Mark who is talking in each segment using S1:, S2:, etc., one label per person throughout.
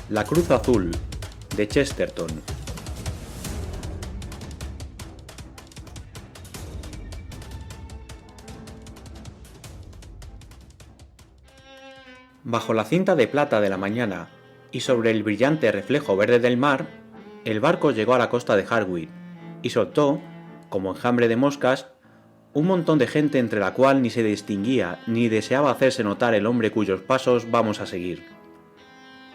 S1: La Cruz Azul, de Chesterton. Bajo la cinta de plata de la mañana y sobre el brillante reflejo verde del mar, el barco llegó a la costa de Hardwick y soltó, como enjambre de moscas, un montón de gente entre la cual ni se distinguía ni deseaba hacerse notar el hombre cuyos pasos vamos a seguir.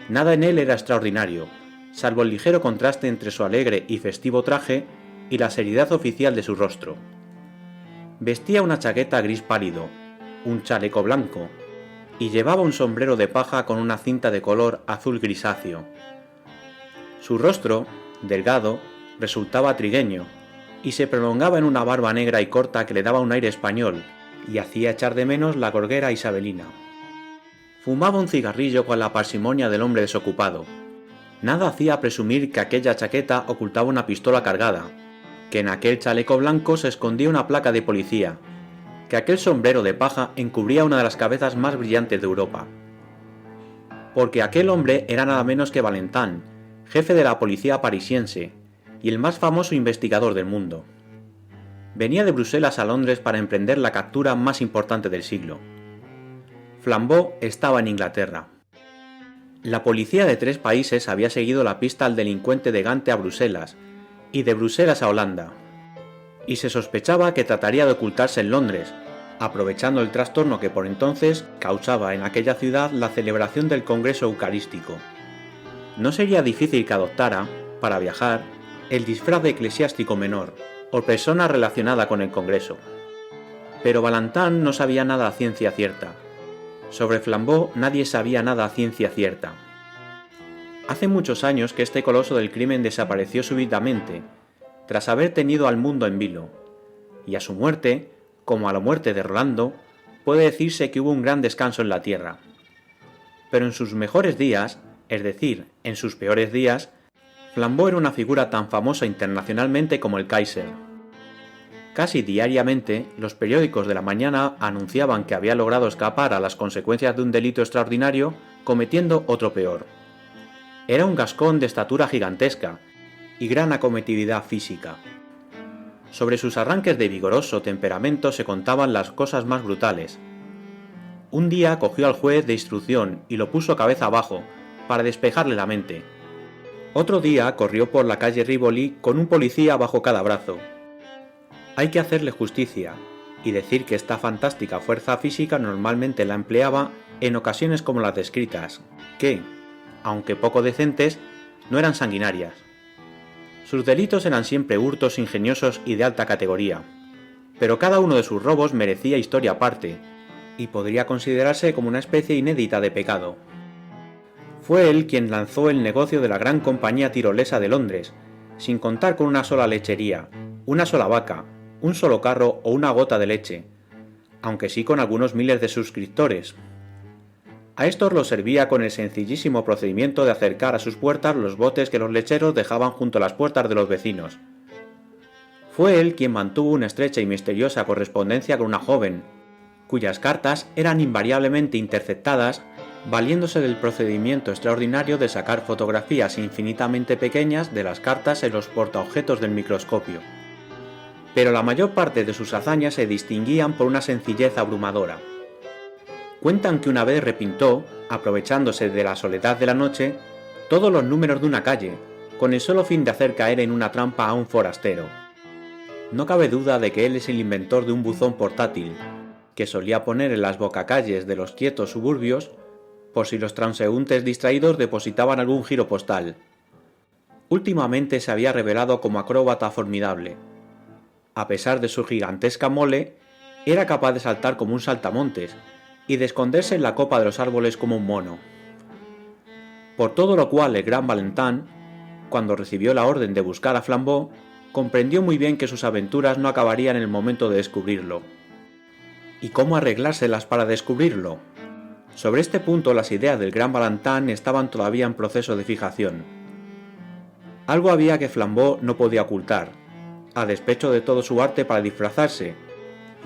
S1: Nada en él era extraordinario, salvo el ligero contraste entre su alegre y festivo traje y la seriedad oficial de su rostro. Vestía una chaqueta gris pálido, un chaleco blanco, y llevaba un sombrero de paja con una cinta de color azul grisáceo. Su rostro, delgado, resultaba trigueño, y se prolongaba en una barba negra y corta que le daba un aire español, y hacía echar de menos la gorguera isabelina. Fumaba un cigarrillo con la parsimonia del hombre desocupado. Nada hacía presumir que aquella chaqueta ocultaba una pistola cargada, que en aquel chaleco blanco se escondía una placa de policía, que aquel sombrero de paja encubría una de las cabezas más brillantes de Europa. Porque aquel hombre era nada menos que Valentin, jefe de la policía parisiense, y el más famoso investigador del mundo. Venía de Bruselas a Londres para emprender la captura más importante del siglo. Flambeau estaba en Inglaterra. La policía de 3 países había seguido la pista al delincuente de Gante a Bruselas, y de Bruselas a Holanda, y se sospechaba que trataría de ocultarse en Londres, aprovechando el trastorno que por entonces causaba en aquella ciudad la celebración del Congreso Eucarístico. No sería difícil que adoptara, para viajar, el disfraz de eclesiástico menor, o persona relacionada con el Congreso. Pero Valentin no sabía nada a ciencia cierta. Sobre Flambeau nadie sabía nada a ciencia cierta. Hace muchos años que este coloso del crimen desapareció súbitamente, tras haber tenido al mundo en vilo, y a su muerte, como a la muerte de Rolando, puede decirse que hubo un gran descanso en la tierra. Pero en sus mejores días, es decir, en sus peores días, Flambeau era una figura tan famosa internacionalmente como el Kaiser. Casi diariamente, los periódicos de la mañana anunciaban que había logrado escapar a las consecuencias de un delito extraordinario cometiendo otro peor. Era un gascón de estatura gigantesca y gran acometividad física. Sobre sus arranques de vigoroso temperamento se contaban las cosas más brutales. Un día cogió al juez de instrucción y lo puso cabeza abajo para despejarle la mente. Otro día corrió por la calle Rivoli con un policía bajo cada brazo. Hay que hacerle justicia y decir que esta fantástica fuerza física normalmente la empleaba en ocasiones como las descritas, que, aunque poco decentes, no eran sanguinarias. Sus delitos eran siempre hurtos ingeniosos y de alta categoría, pero cada uno de sus robos merecía historia aparte, y podría considerarse como una especie inédita de pecado. Fue él quien lanzó el negocio de la gran compañía tirolesa de Londres, sin contar con una sola lechería, una sola vaca, un solo carro o una gota de leche, aunque sí con algunos miles de suscriptores. A estos los servía con el sencillísimo procedimiento de acercar a sus puertas los botes que los lecheros dejaban junto a las puertas de los vecinos. Fue él quien mantuvo una estrecha y misteriosa correspondencia con una joven, cuyas cartas eran invariablemente interceptadas, valiéndose del procedimiento extraordinario de sacar fotografías infinitamente pequeñas de las cartas en los portaobjetos del microscopio. Pero la mayor parte de sus hazañas se distinguían por una sencillez abrumadora. Cuentan que una vez repintó, aprovechándose de la soledad de la noche, todos los números de una calle, con el solo fin de hacer caer en una trampa a un forastero. No cabe duda de que él es el inventor de un buzón portátil, que solía poner en las bocacalles de los quietos suburbios, por si los transeúntes distraídos depositaban algún giro postal. Últimamente se había revelado como acróbata formidable. A pesar de su gigantesca mole, era capaz de saltar como un saltamontes y de esconderse en la copa de los árboles como un mono. Por todo lo cual el gran Valentin, cuando recibió la orden de buscar a Flambeau, comprendió muy bien que sus aventuras no acabarían en el momento de descubrirlo. ¿Y cómo arreglárselas para descubrirlo? Sobre este punto las ideas del gran Valentin estaban todavía en proceso de fijación. Algo había que Flambeau no podía ocultar, a despecho de todo su arte para disfrazarse,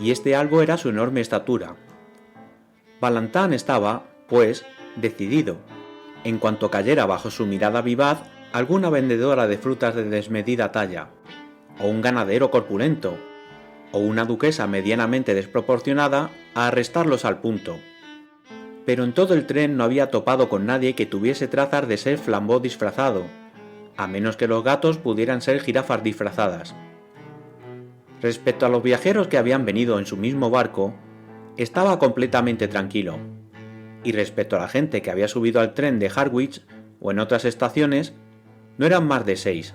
S1: y este algo era su enorme estatura. Valentin estaba, pues, decidido. en cuanto cayera bajo su mirada vivaz alguna vendedora de frutas de desmedida talla, o un ganadero corpulento, o una duquesa medianamente desproporcionada, a arrestarlos al punto. Pero en todo el tren no había topado con nadie que tuviese trazas de ser Flambeau disfrazado, a menos que los gatos pudieran ser jirafas disfrazadas. Respecto a los viajeros que habían venido en su mismo barco, estaba completamente tranquilo, y respecto a la gente que había subido al tren de Harwich o en otras estaciones, no eran más de 6.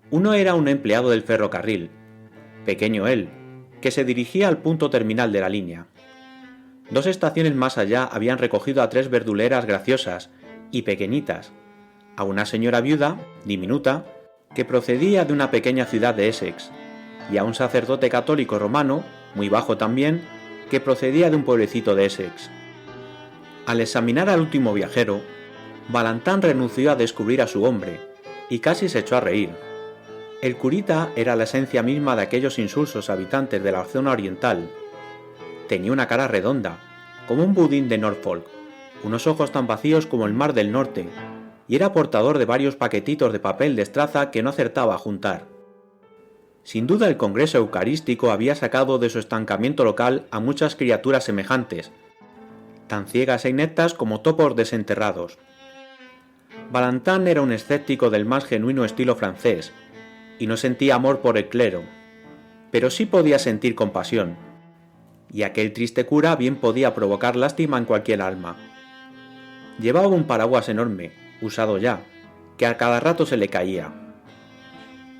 S1: Uno era un empleado del ferrocarril, pequeño él, que se dirigía al punto terminal de la línea. 2 estaciones más allá habían recogido a 3 verduleras graciosas y pequeñitas, a una señora viuda, diminuta, que procedía de una pequeña ciudad de Essex, y a un sacerdote católico romano, muy bajo también, que procedía de un pueblecito de Essex. Al examinar al último viajero, Valentine renunció a descubrir a su hombre, y casi se echó a reír. El curita era la esencia misma de aquellos insulsos habitantes de la zona oriental. Tenía una cara redonda, como un budín de Norfolk, unos ojos tan vacíos como el mar del norte, y era portador de varios paquetitos de papel de estraza que no acertaba a juntar. Sin duda el Congreso Eucarístico había sacado de su estancamiento local a muchas criaturas semejantes, tan ciegas e ineptas como topos desenterrados. Valentine era un escéptico del más genuino estilo francés, y no sentía amor por el clero, pero sí podía sentir compasión, y aquel triste cura bien podía provocar lástima en cualquier alma. Llevaba un paraguas enorme, usado ya, que a cada rato se le caía.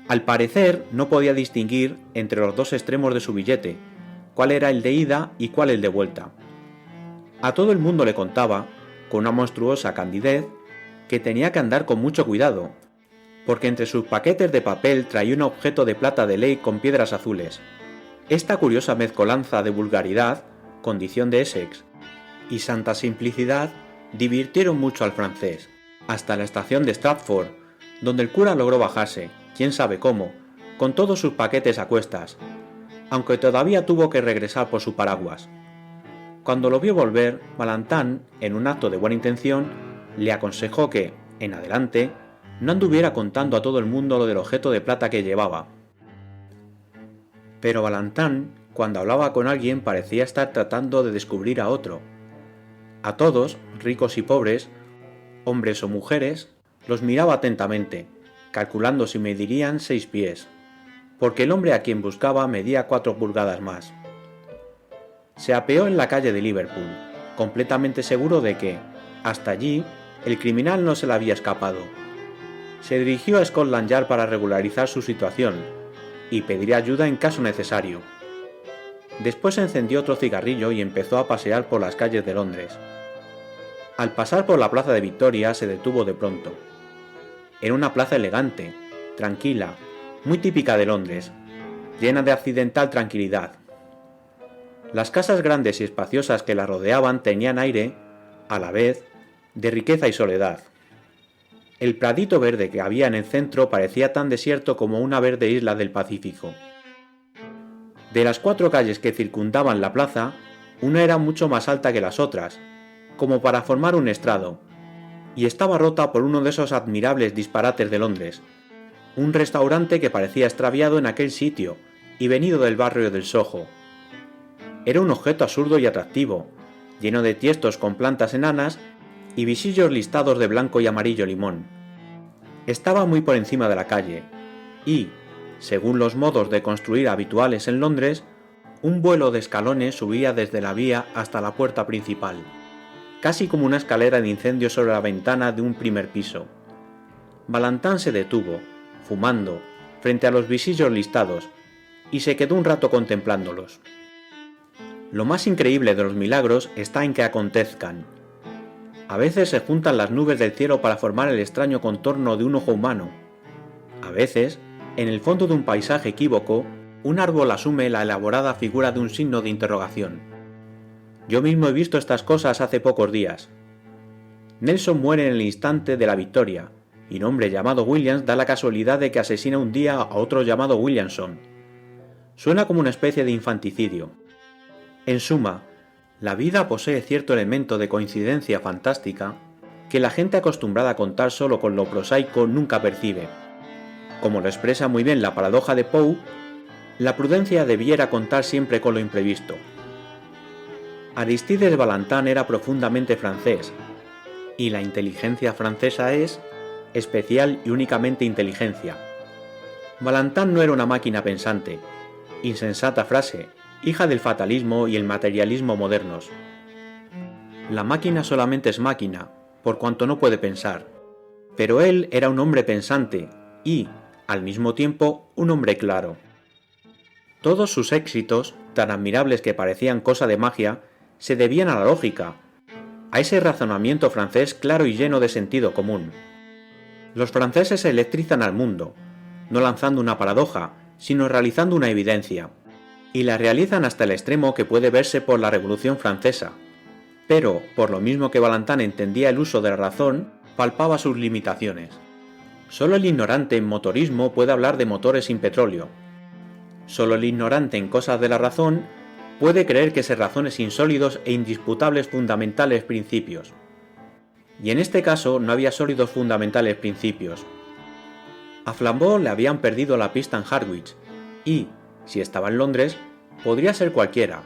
S1: Al parecer no podía distinguir entre los 2 extremos de su billete, cuál era el de ida y cuál el de vuelta. A todo el mundo le contaba, con una monstruosa candidez, que tenía que andar con mucho cuidado, porque entre sus paquetes de papel traía un objeto de plata de ley con piedras azules. Esta curiosa mezcolanza de vulgaridad, condición de Essex, y santa simplicidad divirtieron mucho al francés, hasta la estación de Stratford, donde el cura logró bajarse, quién sabe cómo, con todos sus paquetes a cuestas, aunque todavía tuvo que regresar por su paraguas. Cuando lo vio volver, Valentine, en un acto de buena intención, le aconsejó que, en adelante, no anduviera contando a todo el mundo lo del objeto de plata que llevaba. Pero Valentine, cuando hablaba con alguien, parecía estar tratando de descubrir a otro. A todos, ricos y pobres, hombres o mujeres, los miraba atentamente, calculando si medirían 6 pies, porque el hombre a quien buscaba medía 4 pulgadas más. Se apeó en la calle de Liverpool, completamente seguro de que, hasta allí, el criminal no se le había escapado. Se dirigió a Scotland Yard para regularizar su situación y pedir ayuda en caso necesario. Después encendió otro cigarrillo y empezó a pasear por las calles de Londres. Al pasar por la plaza de Victoria se detuvo de pronto. Era una plaza elegante, tranquila, muy típica de Londres, llena de accidental tranquilidad. Las casas grandes y espaciosas que la rodeaban tenían aire, a la vez, de riqueza y soledad. El pradito verde que había en el centro parecía tan desierto como una verde isla del Pacífico. De las 4 calles que circundaban la plaza, una era mucho más alta que las otras, como para formar un estrado, y estaba rota por uno de esos admirables disparates de Londres, un restaurante que parecía extraviado en aquel sitio y venido del barrio del Soho. Era un objeto absurdo y atractivo, lleno de tiestos con plantas enanas y visillos listados de blanco y amarillo limón. Estaba muy por encima de la calle, y, según los modos de construir habituales en Londres, un vuelo de escalones subía desde la vía hasta la puerta principal, casi como una escalera de incendio sobre la ventana de un primer piso. Valentine se detuvo, fumando, frente a los visillos listados, y se quedó un rato contemplándolos. Lo más increíble de los milagros está en que acontezcan. A veces se juntan las nubes del cielo para formar el extraño contorno de un ojo humano. A veces, en el fondo de un paisaje equívoco, un árbol asume la elaborada figura de un signo de interrogación. Yo mismo he visto estas cosas hace pocos días. Nelson muere en el instante de la victoria, y un hombre llamado Williams da la casualidad de que asesina un día a otro llamado Williamson. Suena como una especie de infanticidio. En suma, la vida posee cierto elemento de coincidencia fantástica, que la gente acostumbrada a contar solo con lo prosaico nunca percibe. Como lo expresa muy bien la paradoja de Poe, la prudencia debiera contar siempre con lo imprevisto. Aristides Ballantyne era profundamente francés, y la inteligencia francesa es especial y únicamente inteligencia. Ballantyne no era una máquina pensante, insensata frase, hija del fatalismo y el materialismo modernos. La máquina solamente es máquina, por cuanto no puede pensar, pero él era un hombre pensante y, al mismo tiempo, un hombre claro. Todos sus éxitos, tan admirables que parecían cosa de magia, se debían a la lógica, a ese razonamiento francés claro y lleno de sentido común. Los franceses electrizan al mundo, no lanzando una paradoja, sino realizando una evidencia, y la realizan hasta el extremo que puede verse por la Revolución Francesa. Pero, por lo mismo que Ballantyne entendía el uso de la razón, palpaba sus limitaciones. Solo el ignorante en motorismo puede hablar de motores sin petróleo. Solo el ignorante en cosas de la razón puede creer que se razone sin sólidos e indisputables fundamentales principios. Y en este caso no había sólidos fundamentales principios. A Flambeau le habían perdido la pista en Harwich, y, si estaba en Londres, podría ser cualquiera,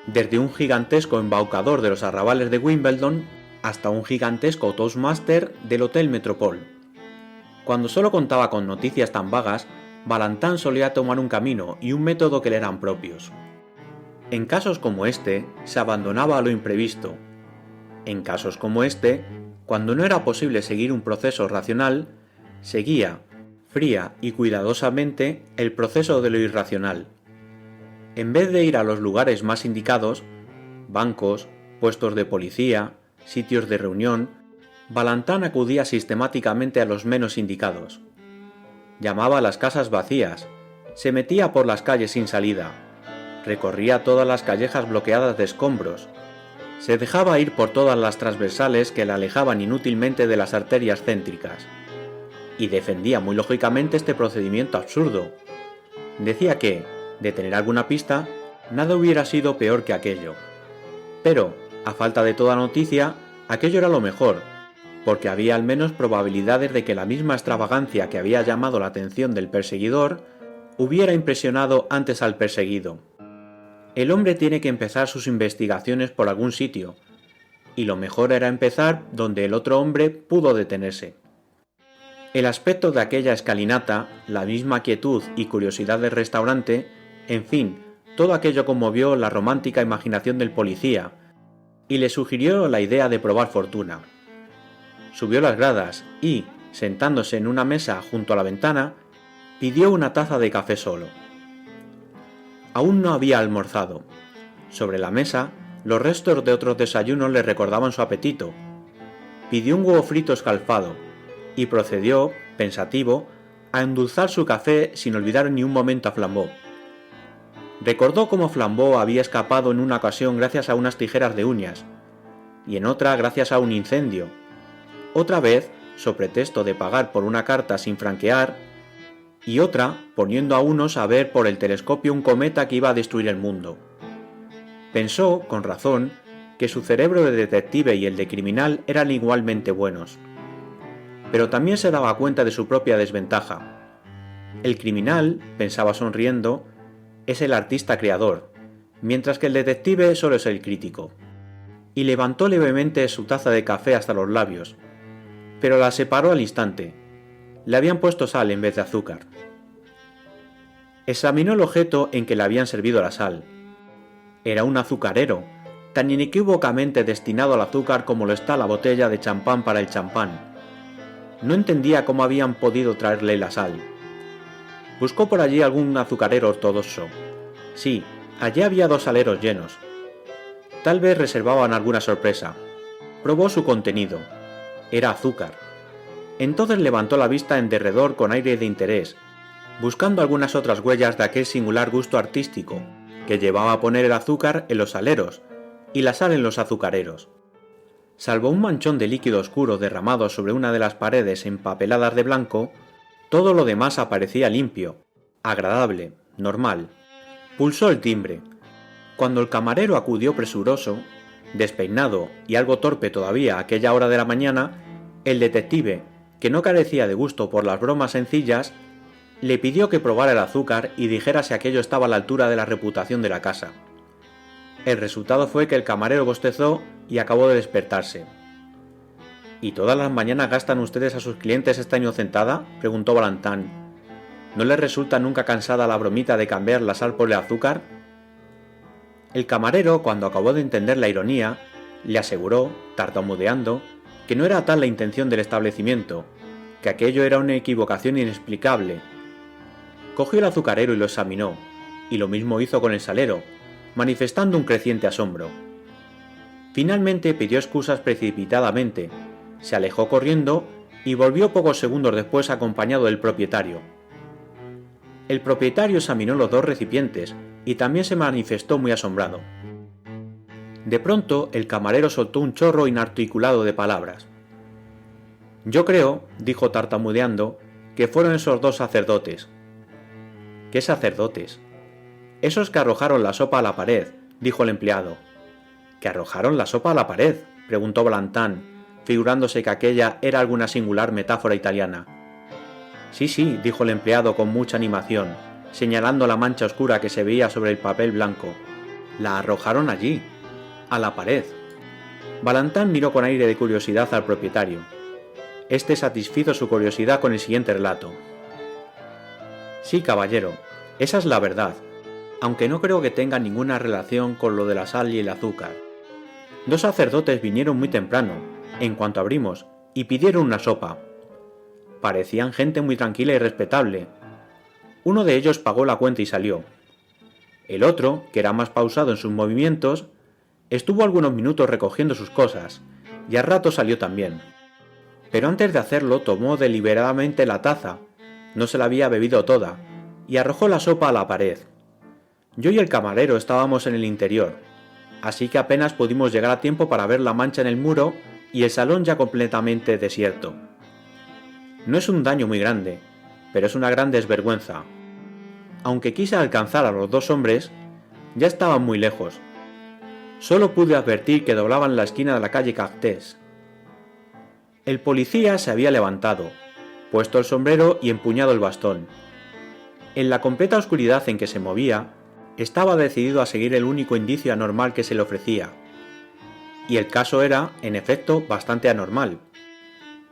S1: desde un gigantesco embaucador de los arrabales de Wimbledon hasta un gigantesco Toastmaster del Hotel Metropole. Cuando solo contaba con noticias tan vagas, Ballantyne solía tomar un camino y un método que le eran propios. En casos como este, se abandonaba a lo imprevisto. En casos como este, cuando no era posible seguir un proceso racional, seguía, fría y cuidadosamente, el proceso de lo irracional. En vez de ir a los lugares más indicados, bancos, puestos de policía, sitios de reunión, Ballantyne acudía sistemáticamente a los menos indicados. Llamaba a las casas vacías, se metía por las calles sin salida, recorría todas las callejas bloqueadas de escombros, se dejaba ir por todas las transversales que le alejaban inútilmente de las arterias céntricas, y defendía muy lógicamente este procedimiento absurdo. Decía que, de tener alguna pista, nada hubiera sido peor que aquello. Pero, a falta de toda noticia, aquello era lo mejor, porque había al menos probabilidades de que la misma extravagancia que había llamado la atención del perseguidor hubiera impresionado antes al perseguido. El hombre tiene que empezar sus investigaciones por algún sitio, y lo mejor era empezar donde el otro hombre pudo detenerse. El aspecto de aquella escalinata, la misma quietud y curiosidad del restaurante, en fin, todo aquello conmovió la romántica imaginación del policía, y le sugirió la idea de probar fortuna. Subió las gradas y, sentándose en una mesa junto a la ventana, pidió una taza de café solo. Aún no había almorzado. Sobre la mesa, los restos de otros desayunos le recordaban su apetito. Pidió un huevo frito escalfado y procedió, pensativo, a endulzar su café sin olvidar ni un momento a Flambeau. Recordó cómo Flambeau había escapado en una ocasión gracias a unas tijeras de uñas, y en otra gracias a un incendio. Otra vez, so pretexto de pagar por una carta sin franquear, y otra poniendo a unos a ver por el telescopio un cometa que iba a destruir el mundo. Pensó, con razón, que su cerebro de detective y el de criminal eran igualmente buenos. Pero también se daba cuenta de su propia desventaja. El criminal, pensaba sonriendo, es el artista creador, mientras que el detective solo es el crítico. Y levantó levemente su taza de café hasta los labios, pero la separó al instante. Le habían puesto sal en vez de azúcar. Examinó el objeto en que le habían servido la sal. Era un azucarero, tan inequívocamente destinado al azúcar como lo está la botella de champán para el champán. No entendía cómo habían podido traerle la sal. Buscó por allí algún azucarero ortodoxo. Sí, allí había 2 aleros llenos. Tal vez reservaban alguna sorpresa. Probó su contenido. Era azúcar. Entonces levantó la vista en derredor con aire de interés, buscando algunas otras huellas de aquel singular gusto artístico, que llevaba a poner el azúcar en los aleros y la sal en los azucareros. Salvo un manchón de líquido oscuro derramado sobre una de las paredes empapeladas de blanco, todo lo demás aparecía limpio, agradable, normal. Pulsó el timbre. Cuando el camarero acudió presuroso, Despeinado y algo torpe todavía a aquella hora de la mañana, el detective, que no carecía de gusto por las bromas sencillas, le pidió que probara el azúcar y dijera si aquello estaba a la altura de la reputación de la casa. El resultado fue que el camarero bostezó y acabó de despertarse. ¿Y todas las mañanas gastan ustedes a sus clientes esta inocentada?, preguntó Valentán. ¿No les resulta nunca cansada la bromita de cambiar la sal por el azúcar? El camarero, cuando acabó de entender la ironía, le aseguró, tartamudeando, que no era tal la intención del establecimiento, que aquello era una equivocación inexplicable. Cogió el azucarero y lo examinó, y lo mismo hizo con el salero, manifestando un creciente asombro. Finalmente pidió excusas precipitadamente, se alejó corriendo y volvió pocos segundos después acompañado del propietario. El propietario examinó los dos recipientes y también se manifestó muy asombrado. De pronto el camarero soltó un chorro inarticulado de palabras. «Yo creo», dijo tartamudeando, «que fueron esos dos sacerdotes». «¿Qué sacerdotes?» «Esos que arrojaron la sopa a la pared», dijo el empleado. «¿Que arrojaron la sopa a la pared?», preguntó Valentán, figurándose que aquella era alguna singular metáfora italiana. «Sí», dijo el empleado con mucha animación, señalando la mancha oscura que se veía sobre el papel blanco. «La arrojaron allí, a la pared». Valentán miró con aire de curiosidad al propietario. Este satisfizo su curiosidad con el siguiente relato. «Sí, caballero, esa es la verdad, aunque no creo que tenga ninguna relación con lo de la sal y el azúcar. Dos sacerdotes vinieron muy temprano, en cuanto abrimos, y pidieron una sopa. Parecían gente muy tranquila y respetable. Uno de ellos pagó la cuenta y salió. El otro, que era más pausado en sus movimientos, estuvo algunos minutos recogiendo sus cosas, y al rato salió también. Pero antes de hacerlo tomó deliberadamente la taza, no se la había bebido toda, y arrojó la sopa a la pared. Yo y el camarero estábamos en el interior, así que apenas pudimos llegar a tiempo para ver la mancha en el muro y el salón ya completamente desierto. No es un daño muy grande, pero es una gran desvergüenza. Aunque quise alcanzar a los dos hombres, ya estaban muy lejos. Solo pude advertir que doblaban la esquina de la calle Cactés. El policía se había levantado, puesto el sombrero y empuñado el bastón. En la completa oscuridad en que se movía, estaba decidido a seguir el único indicio anormal que se le ofrecía. Y el caso era, en efecto, bastante anormal.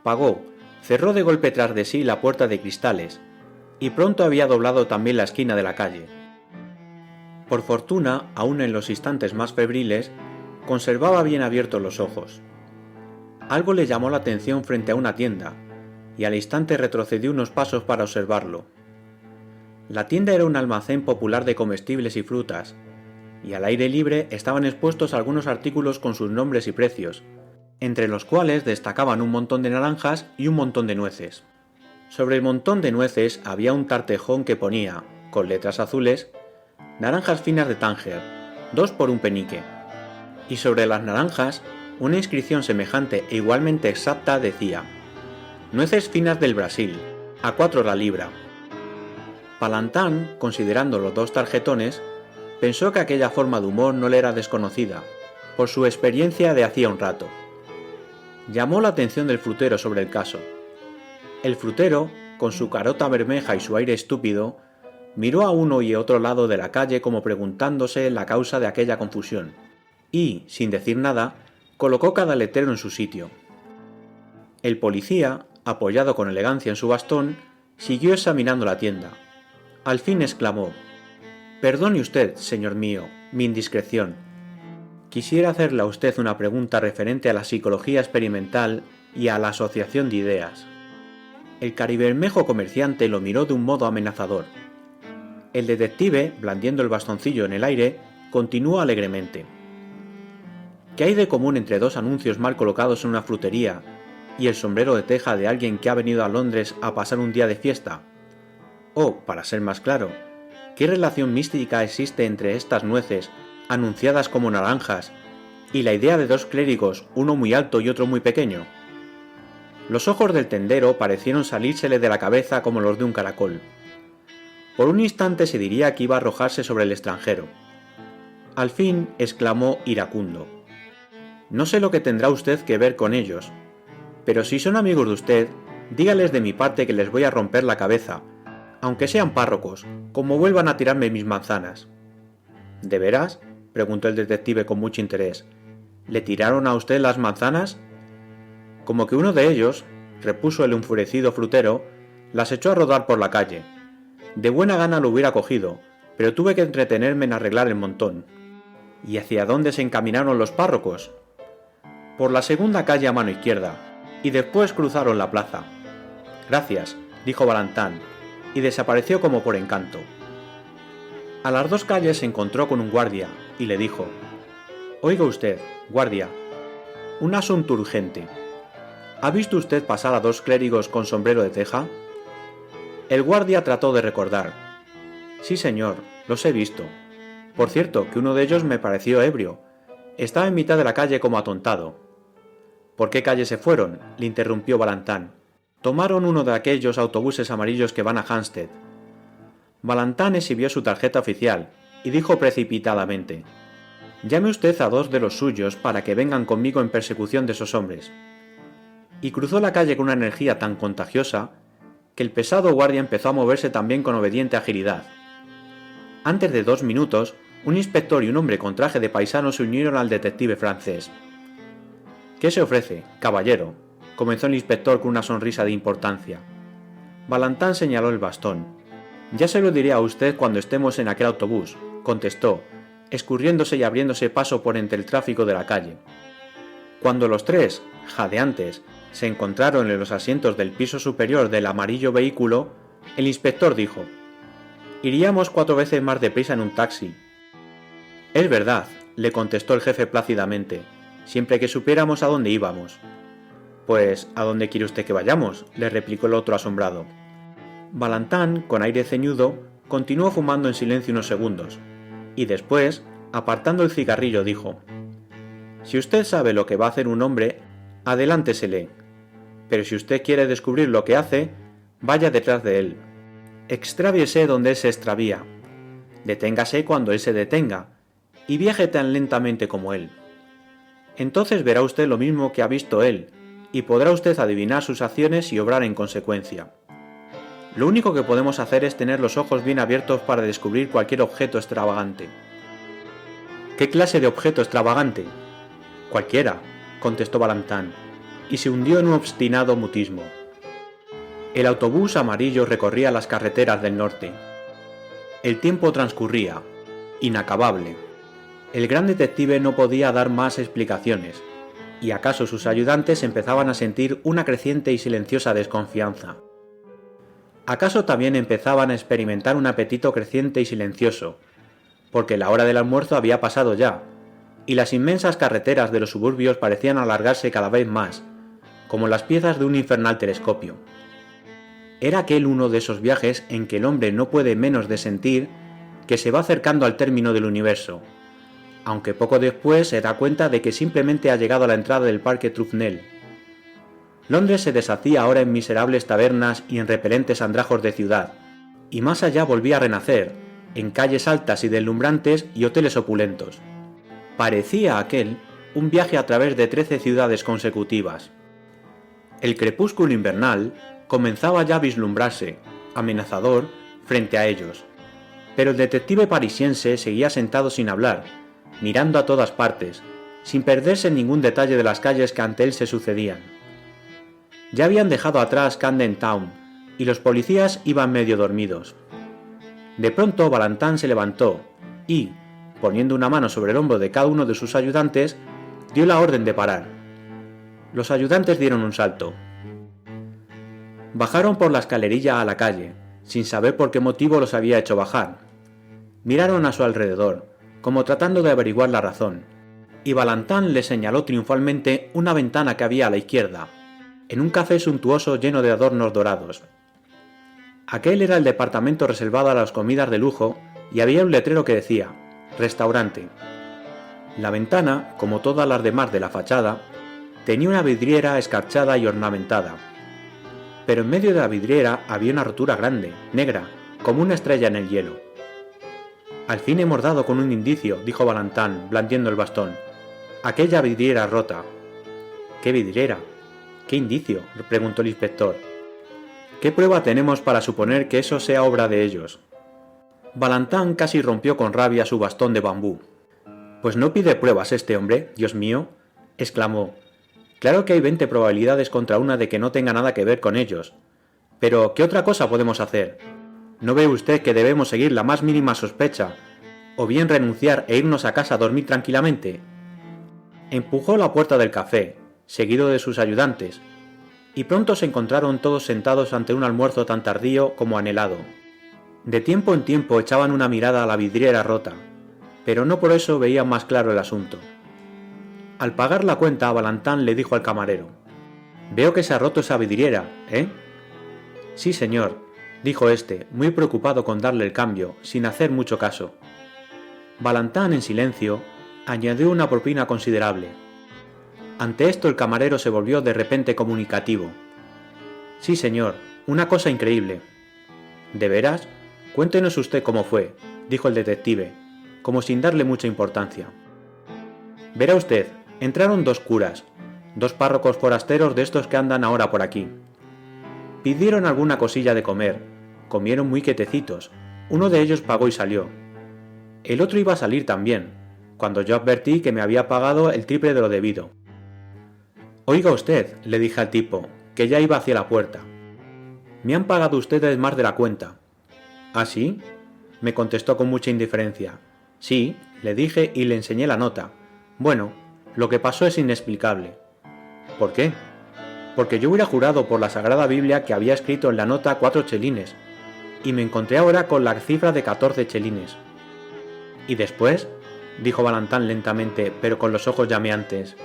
S1: Pagó, cerró de golpe tras de sí la puerta de cristales, y pronto había doblado también la esquina de la calle. Por fortuna, aún en los instantes más febriles, conservaba bien abiertos los ojos. Algo le llamó la atención frente a una tienda, y al instante retrocedió unos pasos para observarlo. La tienda era un almacén popular de comestibles y frutas, y al aire libre estaban expuestos algunos artículos con sus nombres y precios, entre los cuales destacaban un montón de naranjas y un montón de nueces. Sobre el montón de nueces había un tartejón que ponía, con letras azules, «Naranjas finas de Tánger, 2 por un penique». Y sobre las naranjas, una inscripción semejante e igualmente exacta decía «Nueces finas del Brasil, a 4 la libra». Valentán, considerando los dos tarjetones, pensó que aquella forma de humor no le era desconocida, por su experiencia de hacía un rato. Llamó la atención del frutero sobre el caso. El frutero, con su carota bermeja y su aire estúpido, miró a uno y otro lado de la calle como preguntándose la causa de aquella confusión, y, sin decir nada, colocó cada letrero en su sitio. El policía, apoyado con elegancia en su bastón, siguió examinando la tienda. Al fin exclamó: «Perdone usted, señor mío, mi indiscreción. Quisiera hacerle a usted una pregunta referente a la psicología experimental y a la asociación de ideas». El caribermejo comerciante lo miró de un modo amenazador. El detective, blandiendo el bastoncillo en el aire, continuó alegremente: «¿Qué hay de común entre dos anuncios mal colocados en una frutería y el sombrero de teja de alguien que ha venido a Londres a pasar un día de fiesta? O, para ser más claro, ¿qué relación mística existe entre estas nueces, anunciadas como naranjas, y la idea de dos clérigos, uno muy alto y otro muy pequeño?» Los ojos del tendero parecieron salírsele de la cabeza como los de un caracol. Por un instante se diría que iba a arrojarse sobre el extranjero. Al fin exclamó iracundo: No sé lo que tendrá usted que ver con ellos, pero si son amigos de usted, dígales de mi parte que les voy a romper la cabeza, aunque sean párrocos, como vuelvan a tirarme mis manzanas. ¿De veras?, preguntó el detective con mucho interés. ¿Le tiraron a usted las manzanas? Como que uno de ellos, repuso el enfurecido frutero, las echó a rodar por la calle. De buena gana lo hubiera cogido, pero tuve que entretenerme en arreglar el montón. ¿Y hacia dónde se encaminaron los párrocos? Por la segunda calle a mano izquierda, y después cruzaron la plaza. Gracias, dijo Valentán, y desapareció como por encanto. A las 2 calles se encontró con un guardia, y le dijo: Oiga usted, guardia, un asunto urgente. ¿Ha visto usted pasar a 2 clérigos con sombrero de teja? El guardia trató de recordar. Sí, señor, los he visto. Por cierto, que uno de ellos me pareció ebrio. Estaba en mitad de la calle como atontado. ¿Por qué calle se fueron?, le interrumpió Valentán. Tomaron uno de aquellos autobuses amarillos que van a Hampstead. Valentán exhibió su tarjeta oficial y dijo precipitadamente: Llame usted a 2 de los suyos para que vengan conmigo en persecución de esos hombres. Y cruzó la calle con una energía tan contagiosa que el pesado guardia empezó a moverse también con obediente agilidad. Antes de 2 minutos, un inspector y un hombre con traje de paisano se unieron al detective francés. ¿Qué se ofrece, caballero?, comenzó el inspector con una sonrisa de importancia. Valentán señaló el bastón. Ya se lo diré a usted cuando estemos en aquel autobús, contestó, escurriéndose y abriéndose paso por entre el tráfico de la calle. Cuando los 3, jadeantes, se encontraron en los asientos del piso superior del amarillo vehículo, el inspector dijo: Iríamos 4 veces más deprisa en un taxi. Es verdad, le contestó el jefe plácidamente, siempre que supiéramos a dónde íbamos. Pues, ¿a dónde quiere usted que vayamos?, le replicó el otro asombrado. Valentán, con aire ceñudo, continuó fumando en silencio unos segundos, y después, apartando el cigarrillo, dijo: Si usted sabe lo que va a hacer un hombre, adelántesele. Pero si usted quiere descubrir lo que hace, vaya detrás de él. Extravíese donde él se extravía. Deténgase cuando él se detenga, y viaje tan lentamente como él. Entonces verá usted lo mismo que ha visto él, y podrá usted adivinar sus acciones y obrar en consecuencia. Lo único que podemos hacer es tener los ojos bien abiertos para descubrir cualquier objeto extravagante. ¿Qué clase de objeto extravagante? Cualquiera, contestó Valentán, y se hundió en un obstinado mutismo. El autobús amarillo recorría las carreteras del norte. El tiempo transcurría, inacabable. El gran detective no podía dar más explicaciones, y acaso sus ayudantes empezaban a sentir una creciente y silenciosa desconfianza. Acaso también empezaban a experimentar un apetito creciente y silencioso, porque la hora del almuerzo había pasado ya, y las inmensas carreteras de los suburbios parecían alargarse cada vez más, como las piezas de un infernal telescopio. Era aquel uno de esos viajes en que el hombre no puede menos de sentir que se va acercando al término del universo, aunque poco después se da cuenta de que simplemente ha llegado a la entrada del Parque Trufnell. Londres se deshacía ahora en miserables tabernas y en repelentes andrajos de ciudad, y más allá volvía a renacer, en calles altas y deslumbrantes y hoteles opulentos. Parecía aquel un viaje a través de 13 ciudades consecutivas. El crepúsculo invernal comenzaba ya a vislumbrarse, amenazador, frente a ellos, pero el detective parisiense seguía sentado sin hablar, mirando a todas partes, sin perderse en ningún detalle de las calles que ante él se sucedían. Ya habían dejado atrás Camden Town, y los policías iban medio dormidos. De pronto Valentán se levantó y, poniendo una mano sobre el hombro de cada uno de sus ayudantes, dio la orden de parar. Los ayudantes dieron un salto. Bajaron por la escalerilla a la calle, sin saber por qué motivo los había hecho bajar. Miraron a su alrededor, como tratando de averiguar la razón, y Valentán le señaló triunfalmente una ventana que había a la izquierda, en un café suntuoso lleno de adornos dorados. Aquel era el departamento reservado a las comidas de lujo y había un letrero que decía: Restaurante. La ventana, como todas las demás de la fachada, tenía una vidriera escarchada y ornamentada. Pero en medio de la vidriera había una rotura grande, negra, como una estrella en el hielo. Al fin hemos dado con un indicio, dijo Valentán, blandiendo el bastón. aquella vidriera rota. ¿Qué vidriera? ¿Qué indicio?, preguntó el inspector. ¿Qué prueba tenemos para suponer que eso sea obra de ellos? Valentán casi rompió con rabia su bastón de bambú. «Pues no pide pruebas este hombre, Dios mío», exclamó. «Claro que hay 20 probabilidades contra una de que no tenga nada que ver con ellos. Pero, ¿qué otra cosa podemos hacer? ¿No ve usted que debemos seguir la más mínima sospecha, o bien renunciar e irnos a casa a dormir tranquilamente?» Empujó la puerta del café, seguido de sus ayudantes, y pronto se encontraron todos sentados ante un almuerzo tan tardío como anhelado. De tiempo en tiempo echaban una mirada a la vidriera rota, pero no por eso veían más claro el asunto. Al pagar la cuenta, Valentán le dijo al camarero: «Veo que se ha roto esa vidriera, ¿eh?» «Sí, señor», dijo éste, muy preocupado con darle el cambio, sin hacer mucho caso. Valentán, en silencio, añadió una propina considerable. Ante esto el camarero se volvió de repente comunicativo. «Sí, señor, una cosa increíble». «¿De veras? Cuéntenos usted cómo fue», dijo el detective, como sin darle mucha importancia. «Verá usted, entraron 2 curas, 2 párrocos forasteros de estos que andan ahora por aquí. Pidieron alguna cosilla de comer, comieron muy quietecitos, uno de ellos pagó y salió. El otro iba a salir también, cuando yo advertí que me había pagado el triple de lo debido. «Oiga usted», le dije al tipo, que ya iba hacia la puerta. «Me han pagado ustedes más de la cuenta». «¿Ah, sí?», me contestó con mucha indiferencia. «Sí», le dije y le enseñé la nota. «Bueno, lo que pasó es inexplicable». «¿Por qué?». «Porque yo hubiera jurado por la Sagrada Biblia que había escrito en la nota 4 chelines, y me encontré ahora con la cifra de 14 chelines». «¿Y después?», dijo Valentán lentamente, pero con los ojos llameantes.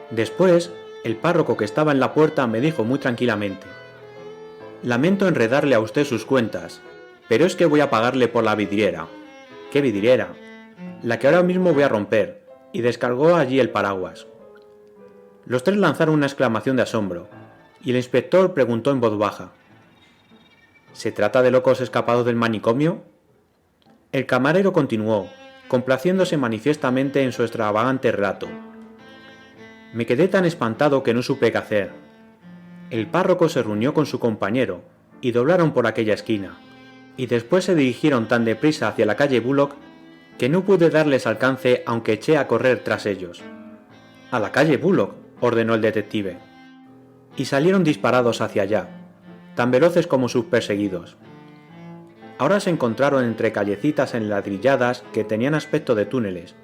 S1: «Después, el párroco que estaba en la puerta me dijo muy tranquilamente: «Lamento enredarle a usted sus cuentas, pero es que voy a pagarle por la vidriera». «¿Qué vidriera?». «La que ahora mismo voy a romper», y descargó allí el paraguas. Los 3 lanzaron una exclamación de asombro, y el inspector preguntó en voz baja: «¿Se trata de locos escapados del manicomio?». El camarero continuó, complaciéndose manifiestamente en su extravagante relato. «Me quedé tan espantado que no supe qué hacer. El párroco se reunió con su compañero y doblaron por aquella esquina, y después se dirigieron tan deprisa hacia la calle Bullock que no pude darles alcance aunque eché a correr tras ellos». «¿A la calle Bullock?», ordenó el detective. Y salieron disparados hacia allá, tan veloces como sus perseguidos. Ahora se encontraron entre callecitas enladrilladas que tenían aspecto de túneles,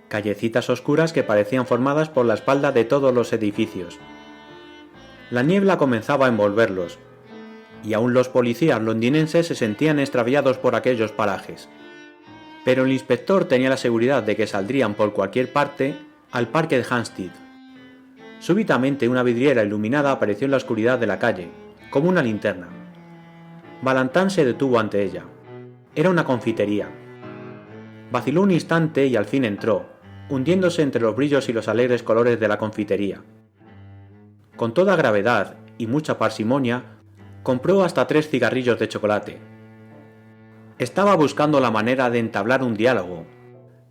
S1: callecitas oscuras que parecían formadas por la espalda de todos los edificios. La niebla comenzaba a envolverlos, y aún los policías londinenses se sentían extraviados por aquellos parajes. Pero el inspector tenía la seguridad de que saldrían por cualquier parte al parque de Hampstead. Súbitamente una vidriera iluminada apareció en la oscuridad de la calle, como una linterna. Valentán se detuvo ante ella. Era una confitería. Vaciló un instante y al fin entró, hundiéndose entre los brillos y los alegres colores de la confitería. Con toda gravedad y mucha parsimonia, compró hasta 3 cigarrillos de chocolate. Estaba buscando la manera de entablar un diálogo,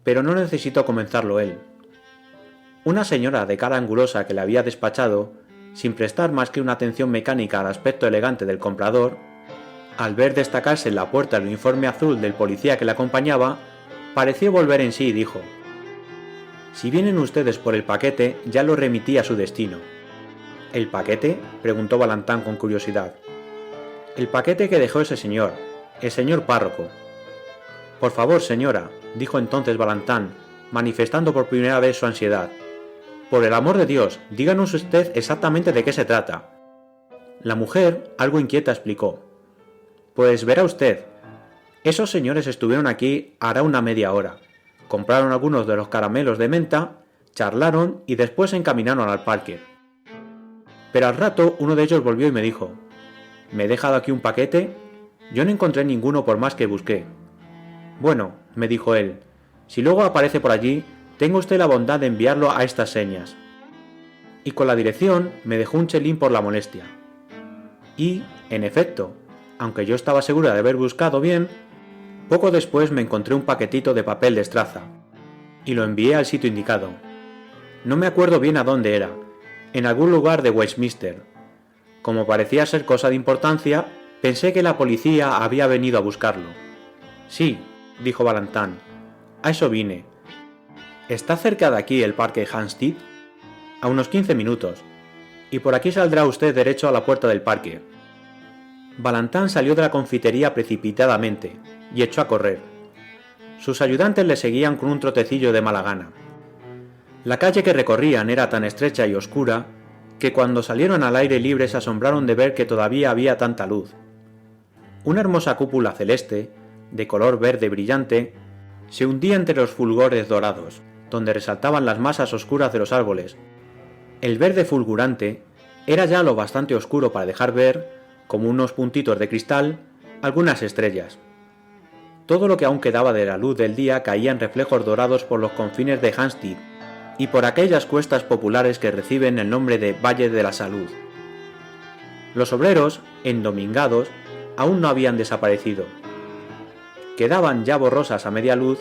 S1: pero no necesitó comenzarlo él. Una señora de cara angulosa que le había despachado, sin prestar más que una atención mecánica al aspecto elegante del comprador, al ver destacarse en la puerta el uniforme azul del policía que le acompañaba, pareció volver en sí y dijo: «Si vienen ustedes por el paquete, ya lo remití a su destino». «¿El paquete?», preguntó Valentán con curiosidad. «El paquete que dejó ese señor, el señor párroco». «Por favor, señora», dijo entonces Valentán, manifestando por primera vez su ansiedad, «por el amor de Dios, díganos usted exactamente de qué se trata». La mujer, algo inquieta, explicó: «Pues verá usted, esos señores estuvieron aquí hará una media hora, compraron algunos de los caramelos de menta, charlaron y después se encaminaron al parque. Pero al rato uno de ellos volvió y me dijo: «¿Me he dejado aquí un paquete?». Yo no encontré ninguno por más que busqué. «Bueno», me dijo él, «si luego aparece por allí, tenga usted la bondad de enviarlo a estas señas». Y con la dirección me dejó un chelín por la molestia. Y, en efecto, aunque yo estaba segura de haber buscado bien, poco después me encontré un paquetito de papel de estraza. y lo envié al sitio indicado. No me acuerdo bien a dónde era, en algún lugar de Westminster. Como parecía ser cosa de importancia, pensé que la policía había venido a buscarlo. Sí, dijo Valentine, a eso vine. ¿Está cerca de aquí el parque Hampstead? A unos 15 minutos, y por aquí saldrá usted derecho a la puerta del parque. Valentine salió de la confitería precipitadamente y echó a correr. Sus ayudantes le seguían con un trotecillo de mala gana. La calle que recorrían era tan estrecha y oscura que cuando salieron al aire libre se asombraron de ver que todavía había tanta luz. Una hermosa cúpula celeste, de color verde brillante, se hundía entre los fulgores dorados, donde resaltaban las masas oscuras de los árboles. El verde fulgurante era ya lo bastante oscuro para dejar ver, como unos puntitos de cristal, algunas estrellas. Todo lo que aún quedaba de la luz del día caía en reflejos dorados por los confines de Hampstead y por aquellas cuestas populares que reciben el nombre de Valle de la Salud. Los obreros, endomingados, aún no habían desaparecido. Quedaban ya borrosas a media luz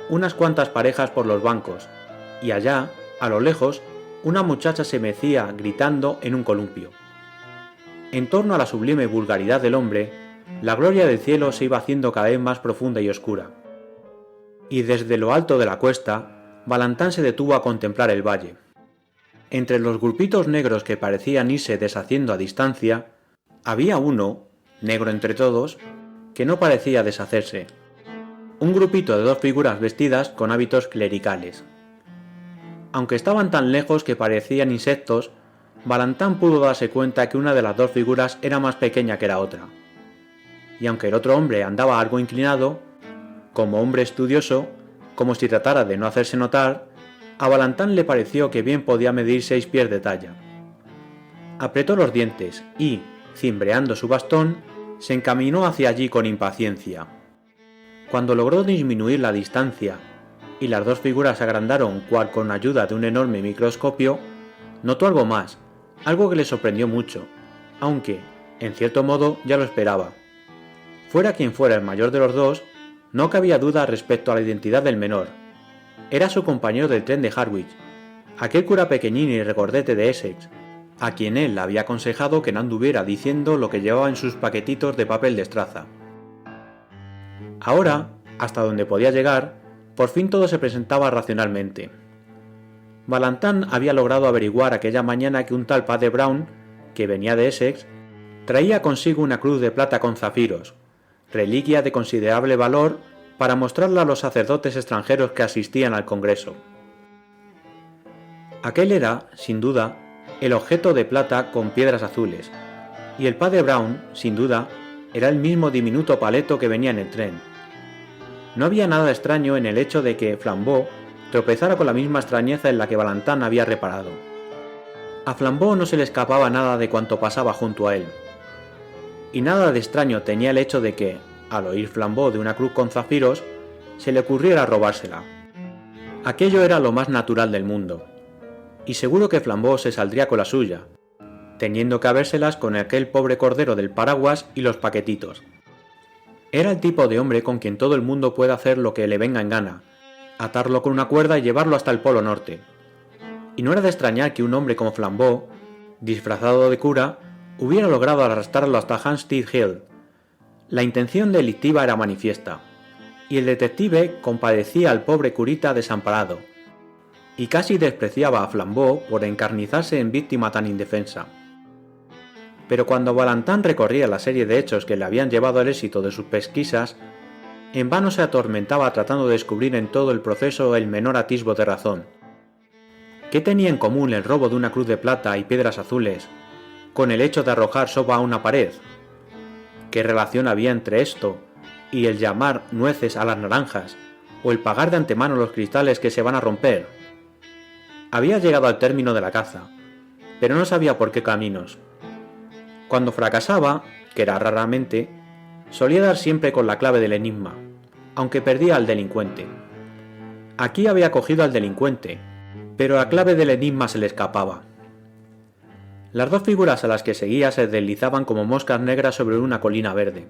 S1: unas cuantas parejas por los bancos, y allá, a lo lejos, una muchacha se mecía gritando en un columpio. En torno a la sublime vulgaridad del hombre, la gloria del cielo se iba haciendo cada vez más profunda y oscura. Y desde lo alto de la cuesta, Valentine se detuvo a contemplar el valle. Entre los grupitos negros que parecían irse deshaciendo a distancia, había uno, negro entre todos, que no parecía deshacerse. Un grupito de dos figuras vestidas con hábitos clericales. Aunque estaban tan lejos que parecían insectos, Valentine pudo darse cuenta que una de las dos figuras era más pequeña que la otra. Y aunque el otro hombre andaba algo inclinado, como hombre estudioso, como si tratara de no hacerse notar, a Valentine le pareció que bien podía medir 6 pies de talla. Apretó los dientes y, cimbreando su bastón, se encaminó hacia allí con impaciencia. Cuando logró disminuir la distancia y las dos figuras se agrandaron cual con ayuda de un enorme microscopio, notó algo más, algo que le sorprendió mucho, aunque, en cierto modo, ya lo esperaba. Fuera quien fuera el mayor de los dos, no cabía duda respecto a la identidad del menor. Era su compañero del tren de Harwich, aquel cura pequeñín y regordete de Essex, a quien él había aconsejado que no anduviera diciendo lo que llevaba en sus paquetitos de papel de estraza. Ahora, hasta donde podía llegar, por fin todo se presentaba racionalmente. Valentine había logrado averiguar aquella mañana que un tal padre Brown, que venía de Essex, traía consigo una cruz de plata con zafiros, reliquia de considerable valor para mostrarla a los sacerdotes extranjeros que asistían al congreso. Aquel era, sin duda, el objeto de plata con piedras azules, y el padre Brown, sin duda, era el mismo diminuto paleto que venía en el tren. No había nada extraño en el hecho de que Flambeau tropezara con la misma extrañeza en la que Valentine había reparado. A Flambeau no se le escapaba nada de cuanto pasaba junto a él. Y nada de extraño tenía el hecho de que, al oír Flambeau de una cruz con zafiros, se le ocurriera robársela. Aquello era lo más natural del mundo, y seguro que Flambeau se saldría con la suya, teniendo que habérselas con aquel pobre cordero del paraguas y los paquetitos. Era el tipo de hombre con quien todo el mundo puede hacer lo que le venga en gana, atarlo con una cuerda y llevarlo hasta el Polo Norte. Y no era de extrañar que un hombre como Flambeau, disfrazado de cura, hubiera logrado arrastrarlo hasta Hampstead Hill. La intención delictiva era manifiesta, y el detective compadecía al pobre curita desamparado, y casi despreciaba a Flambeau por encarnizarse en víctima tan indefensa. Pero cuando Valentine recorría la serie de hechos que le habían llevado al éxito de sus pesquisas, en vano se atormentaba tratando de descubrir en todo el proceso el menor atisbo de razón. ¿Qué tenía en común el robo de una cruz de plata y piedras azules con el hecho de arrojar sopa a una pared? ¿Qué relación había entre esto y el llamar nueces a las naranjas o el pagar de antemano los cristales que se van a romper? Había llegado al término de la caza, pero no sabía por qué caminos. Cuando fracasaba, que era raramente, solía dar siempre con la clave del enigma, aunque perdía al delincuente. Aquí había cogido al delincuente, pero la clave del enigma se le escapaba. Las dos figuras a las que seguía se deslizaban como moscas negras sobre una colina verde.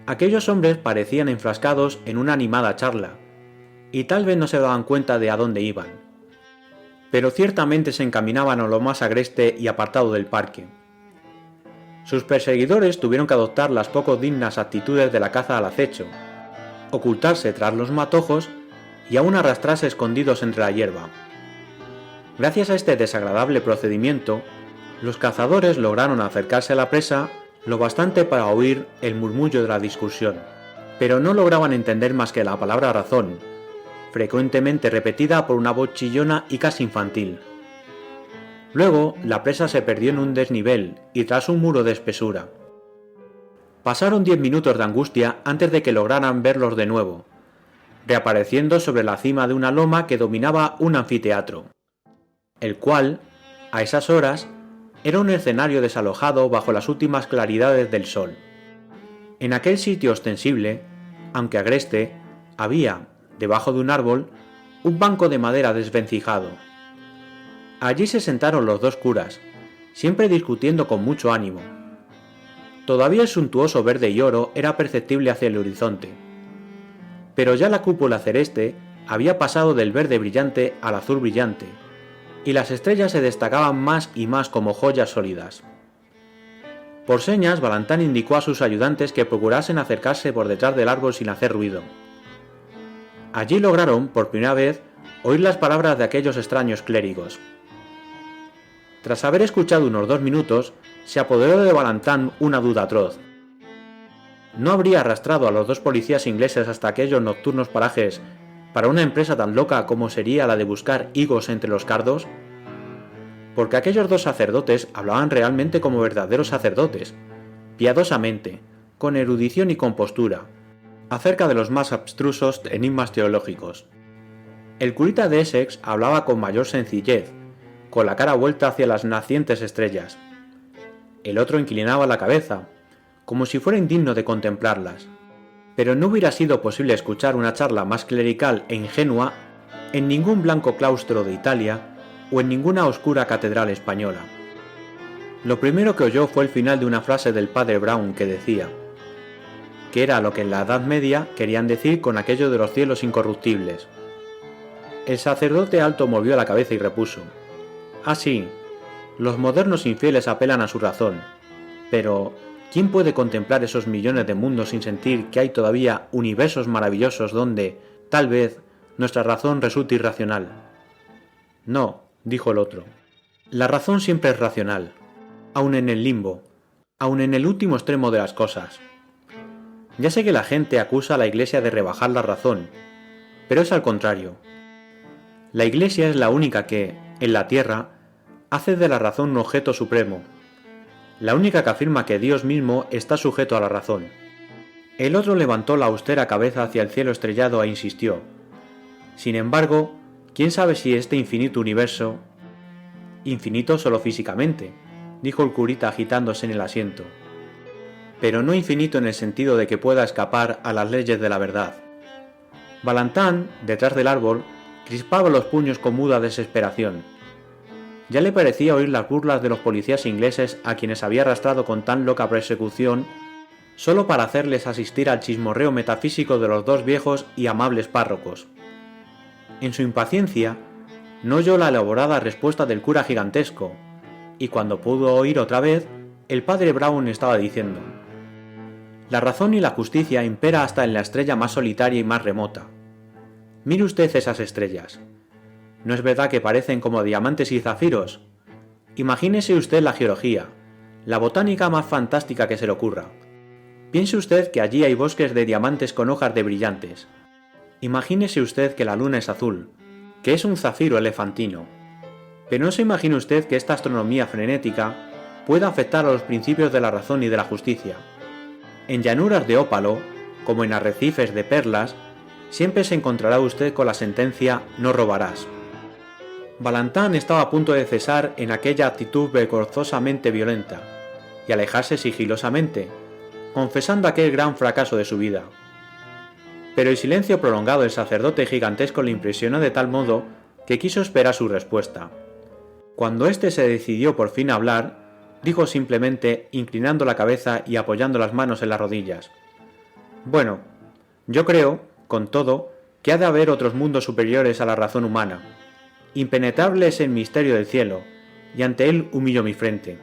S1: Aquellos hombres parecían enfrascados en una animada charla, y tal vez no se daban cuenta de a dónde iban. Pero ciertamente se encaminaban a lo más agreste y apartado del parque. Sus perseguidores tuvieron que adoptar las poco dignas actitudes de la caza al acecho, ocultarse tras los matojos y aún arrastrarse escondidos entre la hierba. Gracias a este desagradable procedimiento, los cazadores lograron acercarse a la presa lo bastante para oír el murmullo de la discusión, pero no lograban entender más que la palabra razón, frecuentemente repetida por una voz chillona y casi infantil. Luego, la presa se perdió en un desnivel y tras un muro de espesura. Pasaron 10 minutos de angustia antes de que lograran verlos de nuevo, reapareciendo sobre la cima de una loma que dominaba un anfiteatro, el cual, a esas horas, era un escenario desalojado bajo las últimas claridades del sol. En aquel sitio ostensible, aunque agreste, había, debajo de un árbol, un banco de madera desvencijado. Allí se sentaron los dos curas, siempre discutiendo con mucho ánimo. Todavía el suntuoso verde y oro era perceptible hacia el horizonte, pero ya la cúpula celeste había pasado del verde brillante al azul brillante, y las estrellas se destacaban más y más como joyas sólidas. Por señas, Balantán indicó a sus ayudantes que procurasen acercarse por detrás del árbol sin hacer ruido. Allí lograron, por primera vez, oír las palabras de aquellos extraños clérigos. Tras haber escuchado unos 2 minutos, se apoderó de Balantán una duda atroz. ¿No habría arrastrado a los 2 policías ingleses hasta aquellos nocturnos parajes para una empresa tan loca como sería la de buscar higos entre los cardos? Porque aquellos 2 sacerdotes hablaban realmente como verdaderos sacerdotes, piadosamente, con erudición y compostura, acerca de los más abstrusos enigmas teológicos. El curita de Essex hablaba con mayor sencillez, con la cara vuelta hacia las nacientes estrellas. El otro inclinaba la cabeza, como si fuera indigno de contemplarlas. Pero no hubiera sido posible escuchar una charla más clerical e ingenua en ningún blanco claustro de Italia o en ninguna oscura catedral española. Lo primero que oyó fue el final de una frase del padre Brown que decía, que era lo que en la Edad Media querían decir con aquello de los cielos incorruptibles. El sacerdote alto movió la cabeza y repuso, «Ah, sí, los modernos infieles apelan a su razón, pero ¿quién puede contemplar esos millones de mundos sin sentir que hay todavía universos maravillosos donde, tal vez, nuestra razón resulte irracional?» «No», dijo el otro, «la razón siempre es racional, aun en el limbo, aun en el último extremo de las cosas. Ya sé que la gente acusa a la Iglesia de rebajar la razón, pero es al contrario. La Iglesia es la única que, en la tierra, hace de la razón un objeto supremo, la única que afirma que Dios mismo está sujeto a la razón». El otro levantó la austera cabeza hacia el cielo estrellado e insistió, «Sin embargo, ¿quién sabe si este infinito universo...» «Infinito solo físicamente», dijo el curita agitándose en el asiento, «pero no infinito en el sentido de que pueda escapar a las leyes de la verdad». Balantán, detrás del árbol, crispaba los puños con muda desesperación. Ya le parecía oír las burlas de los policías ingleses a quienes había arrastrado con tan loca persecución solo para hacerles asistir al chismorreo metafísico de los 2 viejos y amables párrocos. En su impaciencia, no oyó la elaborada respuesta del cura gigantesco, y cuando pudo oír otra vez, el padre Brown estaba diciendo, «La razón y la justicia impera hasta en la estrella más solitaria y más remota. Mire usted esas estrellas. ¿No es verdad que parecen como diamantes y zafiros? Imagínese usted la geología, la botánica más fantástica que se le ocurra. Piense usted que allí hay bosques de diamantes con hojas de brillantes. Imagínese usted que la luna es azul, que es un zafiro elefantino. Pero no se imagine usted que esta astronomía frenética pueda afectar a los principios de la razón y de la justicia. En llanuras de ópalo, como en arrecifes de perlas, siempre se encontrará usted con la sentencia «no robarás». Balantán estaba a punto de cesar en aquella actitud vergonzosamente violenta y alejarse sigilosamente, confesando aquel gran fracaso de su vida. Pero el silencio prolongado del sacerdote gigantesco le impresionó de tal modo que quiso esperar su respuesta. Cuando éste se decidió por fin a hablar, dijo simplemente, inclinando la cabeza y apoyando las manos en las rodillas, «Bueno, yo creo, con todo, que ha de haber otros mundos superiores a la razón humana. Impenetrable es el misterio del cielo, y ante él humillo mi frente.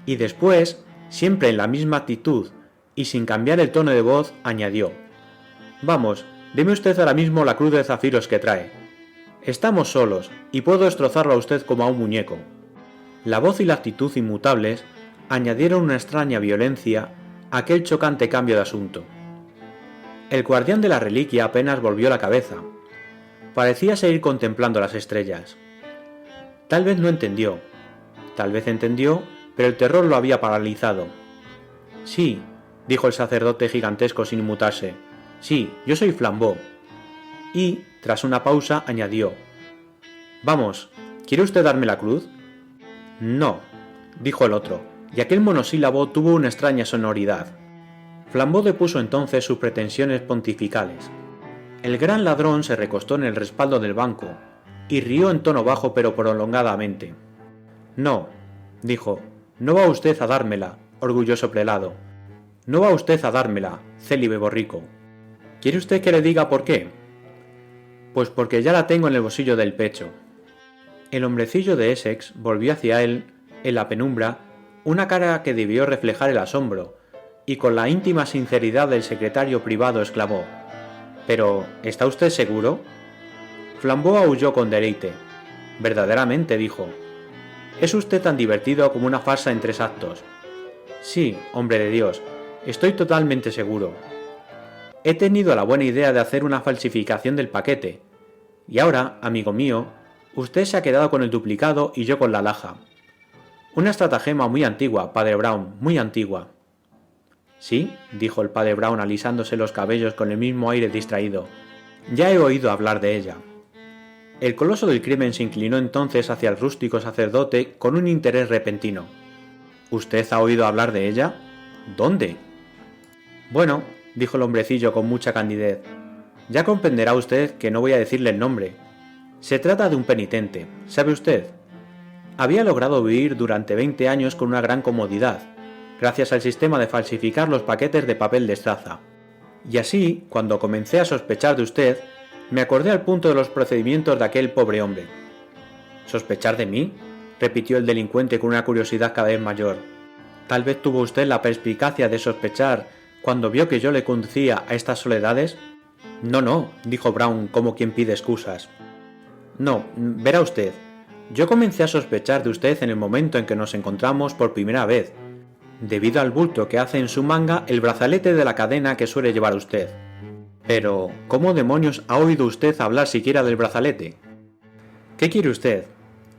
S1: Y después, siempre en la misma actitud, y sin cambiar el tono de voz, añadió: Vamos, deme usted ahora mismo la cruz de zafiros que trae. Estamos solos, y puedo destrozarlo a usted como a un muñeco. La voz y la actitud inmutables añadieron una extraña violencia a aquel chocante cambio de asunto. El guardián de la reliquia apenas volvió la cabeza. Parecía seguir contemplando las estrellas. Tal vez no entendió. Tal vez entendió, pero el terror lo había paralizado. Sí, dijo el sacerdote gigantesco sin inmutarse. Sí, yo soy Flambeau. Y, tras una pausa, añadió: Vamos, ¿quiere usted darme la cruz? No, dijo el otro, y aquel monosílabo tuvo una extraña sonoridad. Flambeau depuso entonces sus pretensiones pontificales. El gran ladrón se recostó en el respaldo del banco y rió en tono bajo pero prolongadamente. No, dijo, no va usted a dármela, orgulloso prelado. No va usted a dármela, célibe borrico. ¿Quiere usted que le diga por qué? Pues porque ya la tengo en el bolsillo del pecho. El hombrecillo de Essex volvió hacia él, en la penumbra, una cara que debió reflejar el asombro, y con la íntima sinceridad del secretario privado exclamó: «¿Pero está usted seguro?» Flambeau aulló con deleite. «Verdaderamente», dijo. «Es usted tan divertido como una farsa en 3 actos». «Sí, hombre de Dios, estoy totalmente seguro. He tenido la buena idea de hacer una falsificación del paquete, y ahora, amigo mío, usted se ha quedado con el duplicado y yo con la alhaja. Una estratagema muy antigua, padre Brown, muy antigua». «Sí», dijo el padre Brown alisándose los cabellos con el mismo aire distraído. «Ya he oído hablar de ella». El coloso del crimen se inclinó entonces hacia el rústico sacerdote con un interés repentino. «¿Usted ha oído hablar de ella? ¿Dónde?» «Bueno», dijo el hombrecillo con mucha candidez, «ya comprenderá usted que no voy a decirle el nombre. Se trata de un penitente, ¿sabe usted? Había logrado vivir durante 20 años con una gran comodidad, gracias al sistema de falsificar los paquetes de papel de estraza. Y así, cuando comencé a sospechar de usted, me acordé al punto de los procedimientos de aquel pobre hombre». «¿Sospechar de mí?», repitió el delincuente con una curiosidad cada vez mayor. «¿Tal vez tuvo usted la perspicacia de sospechar cuando vio que yo le conducía a estas soledades?» «No», dijo Brown como quien pide excusas. «No, verá usted, yo comencé a sospechar de usted en el momento en que nos encontramos por primera vez, debido al bulto que hace en su manga el brazalete de la cadena que suele llevar usted. Pero, ¿cómo demonios ha oído usted hablar siquiera del brazalete?» «¿Qué quiere usted?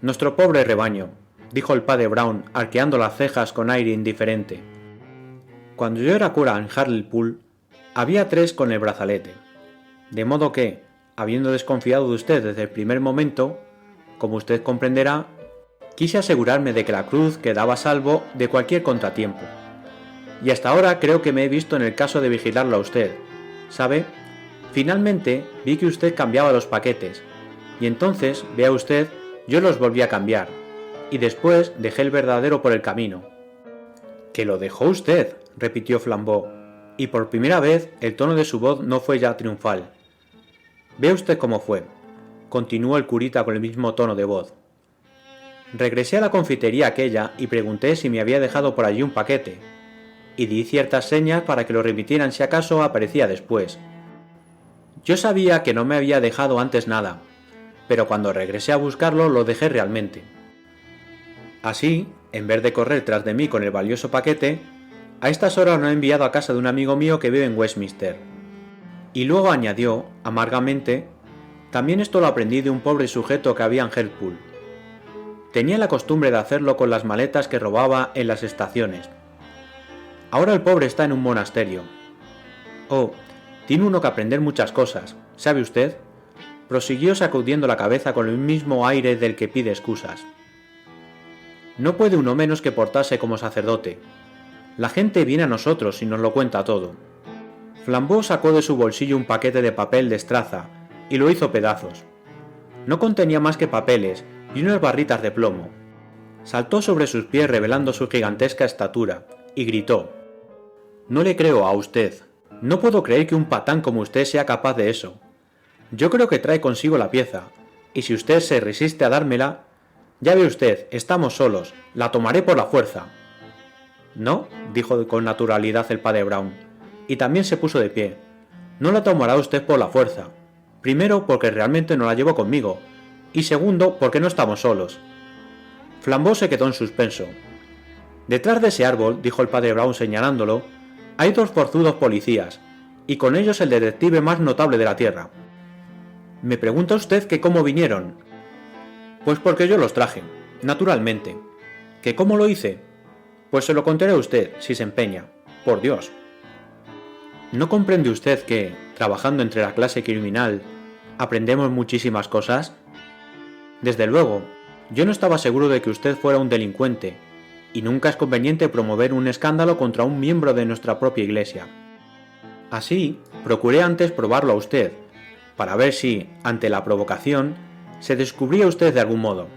S1: Nuestro pobre rebaño», dijo el padre Brown, arqueando las cejas con aire indiferente. «Cuando yo era cura en Hartlepool, había 3 con el brazalete. De modo que, habiendo desconfiado de usted desde el primer momento, como usted comprenderá, quise asegurarme de que la cruz quedaba a salvo de cualquier contratiempo. Y hasta ahora creo que me he visto en el caso de vigilarlo a usted. ¿Sabe? Finalmente vi que usted cambiaba los paquetes, y entonces, vea usted, yo los volví a cambiar, y después dejé el verdadero por el camino». «¿Que lo dejó usted?», repitió Flambeau, y por primera vez el tono de su voz no fue ya triunfal. «Ve usted cómo fue», continuó el curita con el mismo tono de voz. «Regresé a la confitería aquella y pregunté si me había dejado por allí un paquete, y di ciertas señas para que lo remitieran si acaso aparecía después. Yo sabía que no me había dejado antes nada, pero cuando regresé a buscarlo lo dejé realmente. Así, en vez de correr tras de mí con el valioso paquete, a estas horas lo he enviado a casa de un amigo mío que vive en Westminster». Y luego añadió, amargamente: «También esto lo aprendí de un pobre sujeto que había en Hartlepool. Tenía la costumbre de hacerlo con las maletas que robaba en las estaciones. Ahora el pobre está en un monasterio. Oh, tiene uno que aprender muchas cosas, ¿sabe usted?», prosiguió sacudiendo la cabeza con el mismo aire del que pide excusas. «No puede uno menos que portarse como sacerdote. La gente viene a nosotros y nos lo cuenta todo». Flambeau sacó de su bolsillo un paquete de papel de estraza y lo hizo pedazos. No contenía más que papeles y unas barritas de plomo. Saltó sobre sus pies revelando su gigantesca estatura y gritó: «No le creo a usted. No puedo creer que un patán como usted sea capaz de eso. Yo creo que trae consigo la pieza, y si usted se resiste a dármela, ya ve usted, estamos solos, la tomaré por la fuerza. No, dijo con naturalidad el padre Brown, y también se puso de pie. No la tomará usted por la fuerza. Primero, porque realmente no la llevo conmigo, y segundo, porque no estamos solos. Flambeau se quedó en suspenso. Detrás de ese árbol, dijo el padre Brown señalándolo, hay 2 forzudos policías, y con ellos el detective más notable de la tierra. ¿Me pregunta usted que cómo vinieron? Pues porque yo los traje, naturalmente. ¿Que cómo lo hice? Pues se lo contaré a usted, si se empeña. Por Dios. ¿No comprende usted que, trabajando entre la clase criminal, aprendemos muchísimas cosas? Desde luego, yo no estaba seguro de que usted fuera un delincuente, y nunca es conveniente promover un escándalo contra un miembro de nuestra propia iglesia. Así, procuré antes probarlo a usted, para ver si, ante la provocación, se descubría usted de algún modo.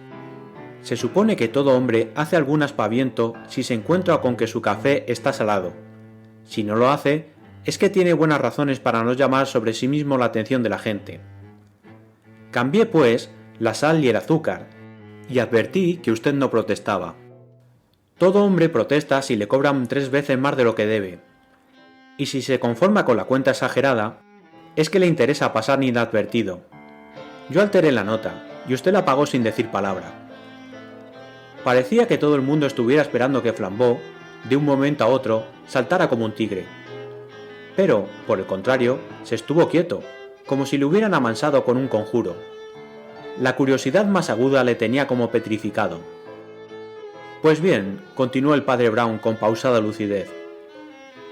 S1: Se supone que todo hombre hace algún aspaviento si se encuentra con que su café está salado. Si no lo hace, es que tiene buenas razones para no llamar sobre sí mismo la atención de la gente. Cambié, pues, la sal y el azúcar, y advertí que usted no protestaba. Todo hombre protesta si le cobran 3 veces más de lo que debe. Y si se conforma con la cuenta exagerada, es que le interesa pasar inadvertido. Yo alteré la nota, y usted la pagó sin decir palabra. Parecía que todo el mundo estuviera esperando que Flambeau, de un momento a otro, saltara como un tigre. Pero, por el contrario, se estuvo quieto, como si le hubieran amansado con un conjuro. La curiosidad más aguda le tenía como petrificado. Pues bien, continuó el padre Brown con pausada lucidez.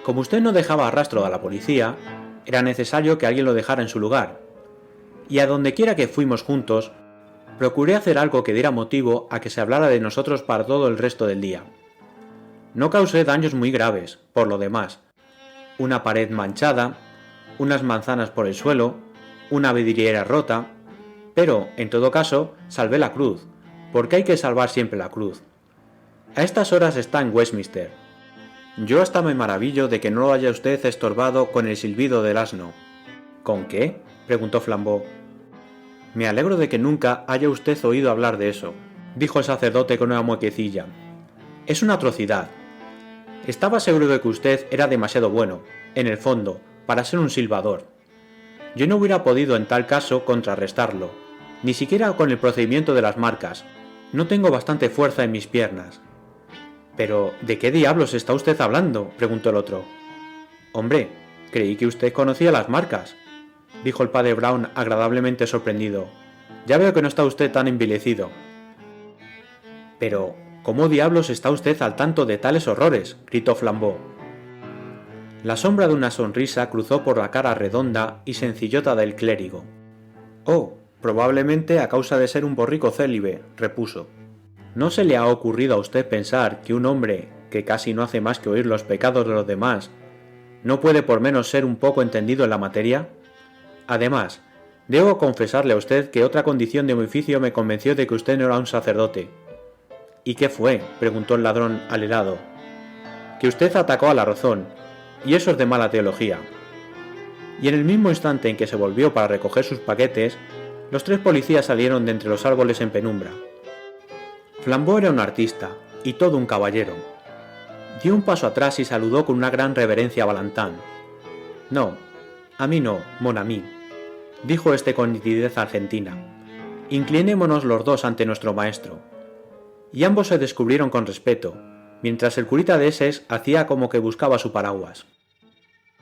S1: Como usted no dejaba rastro a la policía, era necesario que alguien lo dejara en su lugar. Y a donde quiera que fuimos juntos, procuré hacer algo que diera motivo a que se hablara de nosotros para todo el resto del día. No causé daños muy graves, por lo demás. Una pared manchada, unas manzanas por el suelo, una vidriera rota, pero, en todo caso, salvé la cruz, porque hay que salvar siempre la cruz. A estas horas está en Westminster. Yo hasta me maravillo de que no lo haya usted estorbado con el silbido del asno. ¿Con qué?, preguntó Flambeau. Me alegro de que nunca haya usted oído hablar de eso, dijo el sacerdote con una muequecilla. Es una atrocidad. Estaba seguro de que usted era demasiado bueno, en el fondo, para ser un silbador. Yo no hubiera podido en tal caso contrarrestarlo, ni siquiera con el procedimiento de las marcas. No tengo bastante fuerza en mis piernas. —¿Pero de qué diablos está usted hablando? —preguntó el otro. —Hombre, creí que usted conocía las marcas —dijo el padre Brown agradablemente sorprendido—. Ya veo que no está usted tan envilecido. —Pero, ¿cómo diablos está usted al tanto de tales horrores? —gritó Flambeau. La sombra de una sonrisa cruzó por la cara redonda y sencillota del clérigo. —Oh, probablemente a causa de ser un borrico célibe —repuso—. ¿No se le ha ocurrido a usted pensar que un hombre que casi no hace más que oír los pecados de los demás no puede por menos ser un poco entendido en la materia? Además, debo confesarle a usted que otra condición de mi oficio me convenció de que usted no era un sacerdote. —¿Y qué fue? —preguntó el ladrón alelado. —Que usted atacó a la razón, y eso es de mala teología. Y en el mismo instante en que se volvió para recoger sus paquetes, los 3 policías salieron de entre los árboles en penumbra. Flambeau era un artista, y todo un caballero. Dio un paso atrás y saludó con una gran reverencia a Valentán. —No, a mí no, mon ami —dijo este con nitidez argentina—. Inclinémonos los dos ante nuestro maestro. Y ambos se descubrieron con respeto, mientras el curita de Essex hacía como que buscaba su paraguas.